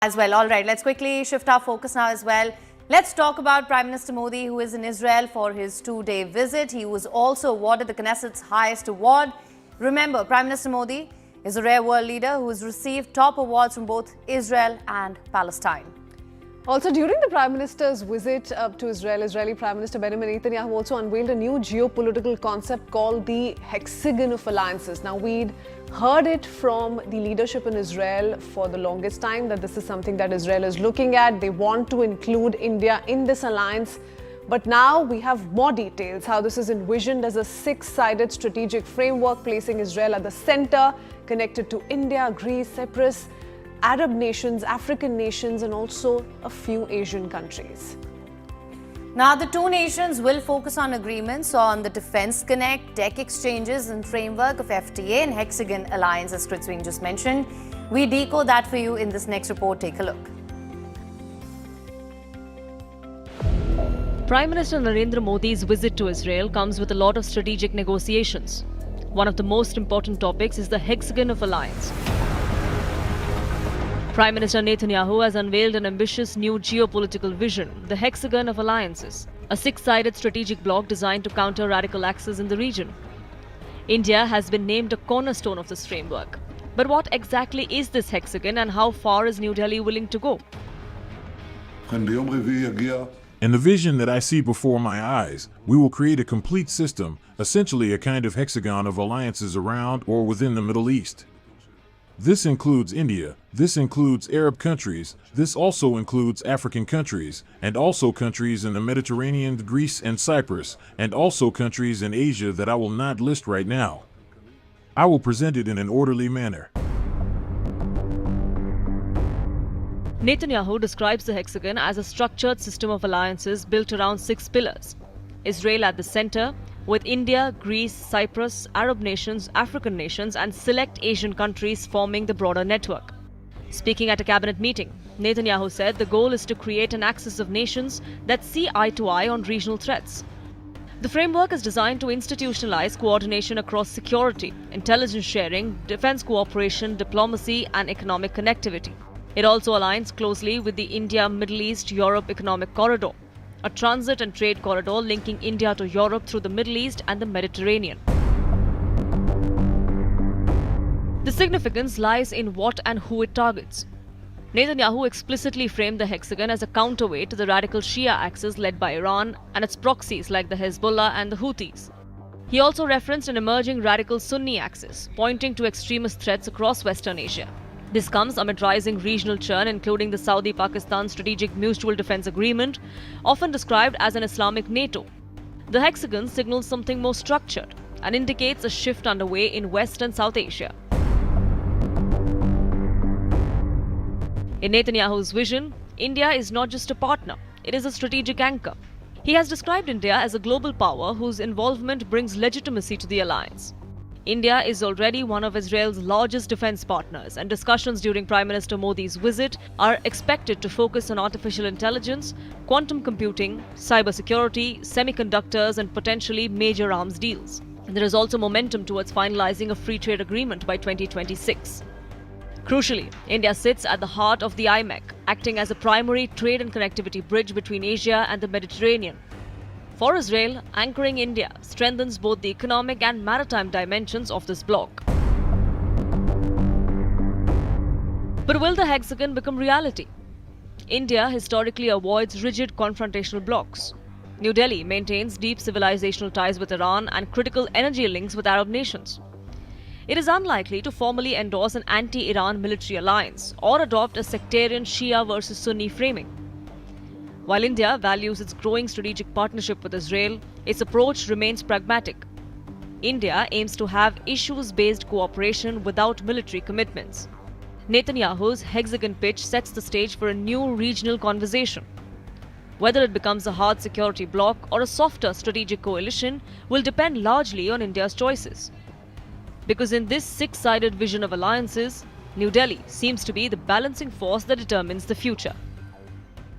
as well. All right, let's quickly shift our focus now as well. Let's talk about Prime Minister Modi, who is in Israel for his two-day visit. He was also awarded the Knesset's highest award. Remember, Prime Minister Modi is a rare world leader who has received top awards from both Israel and Palestine. Also, during the Prime Minister's visit to Israel, Israeli Prime Minister Benjamin Netanyahu also unveiled a new geopolitical concept called the Hexagon of Alliances. Now, we'd heard it from the leadership in Israel for the longest time that this is something that Israel is looking at. They want to include India in this alliance. But now we have more details, how this is envisioned as a six-sided strategic framework, placing Israel at the center, connected to India, Greece, Cyprus, Arab nations, African nations, and also a few Asian countries. Now, the two nations will focus on agreements on the Defence Connect, tech exchanges and framework of FTA and Hexagon Alliance, as Kritswing just mentioned. We decode that for you in this next report. Take a look. Prime Minister Narendra Modi's visit to Israel comes with a lot of strategic negotiations. One of the most important topics is the Hexagon of Alliance. Prime Minister Netanyahu has unveiled an ambitious new geopolitical vision, the Hexagon of Alliances, a six-sided strategic bloc designed to counter radical axes in the region. India has been named a cornerstone of this framework. But what exactly is this hexagon and how far is New Delhi willing to go? In the vision that I see before my eyes, we will create a complete system, essentially a kind of hexagon of alliances around or within the Middle East. This includes India, this includes Arab countries, this also includes African countries, and also countries in the Mediterranean, Greece and Cyprus, and also countries in Asia that I will not list right now. I will present it in an orderly manner. Netanyahu describes the hexagon as a structured system of alliances built around 6 pillars. Israel at the center, with India, Greece, Cyprus, Arab nations, African nations and select Asian countries forming the broader network. Speaking at a cabinet meeting, Netanyahu said the goal is to create an axis of nations that see eye to eye on regional threats. The framework is designed to institutionalize coordination across security, intelligence sharing, defense cooperation, diplomacy and economic connectivity. It also aligns closely with the India-Middle East-Europe Economic Corridor, a transit and trade corridor linking India to Europe through the Middle East and the Mediterranean. The significance lies in what and who it targets. Netanyahu explicitly framed the hexagon as a counterweight to the radical Shia axis led by Iran and its proxies like the Hezbollah and the Houthis. He also referenced an emerging radical Sunni axis, pointing to extremist threats across Western Asia. This comes amid rising regional churn, including the Saudi-Pakistan Strategic Mutual Defense Agreement, often described as an Islamic NATO. The hexagon signals something more structured and indicates a shift underway in West and South Asia. In Netanyahu's vision, India is not just a partner, it is a strategic anchor. He has described India as a global power whose involvement brings legitimacy to the alliance. India is already one of Israel's largest defense partners, and discussions during Prime Minister Modi's visit are expected to focus on artificial intelligence, quantum computing, cybersecurity, semiconductors, and potentially major arms deals. And there is also momentum towards finalizing a free trade agreement by 2026. Crucially, India sits at the heart of the IMEC, acting as a primary trade and connectivity bridge between Asia and the Mediterranean. For Israel, anchoring India strengthens both the economic and maritime dimensions of this bloc. But will the hexagon become reality? India historically avoids rigid confrontational blocs. New Delhi maintains deep civilizational ties with Iran and critical energy links with Arab nations. It is unlikely to formally endorse an anti-Iran military alliance or adopt a sectarian Shia versus Sunni framing. While India values its growing strategic partnership with Israel, its approach remains pragmatic. India aims to have issues-based cooperation without military commitments. Netanyahu's hexagon pitch sets the stage for a new regional conversation. Whether it becomes a hard security bloc or a softer strategic coalition will depend largely on India's choices. Because in this six-sided vision of alliances, New Delhi seems to be the balancing force that determines the future.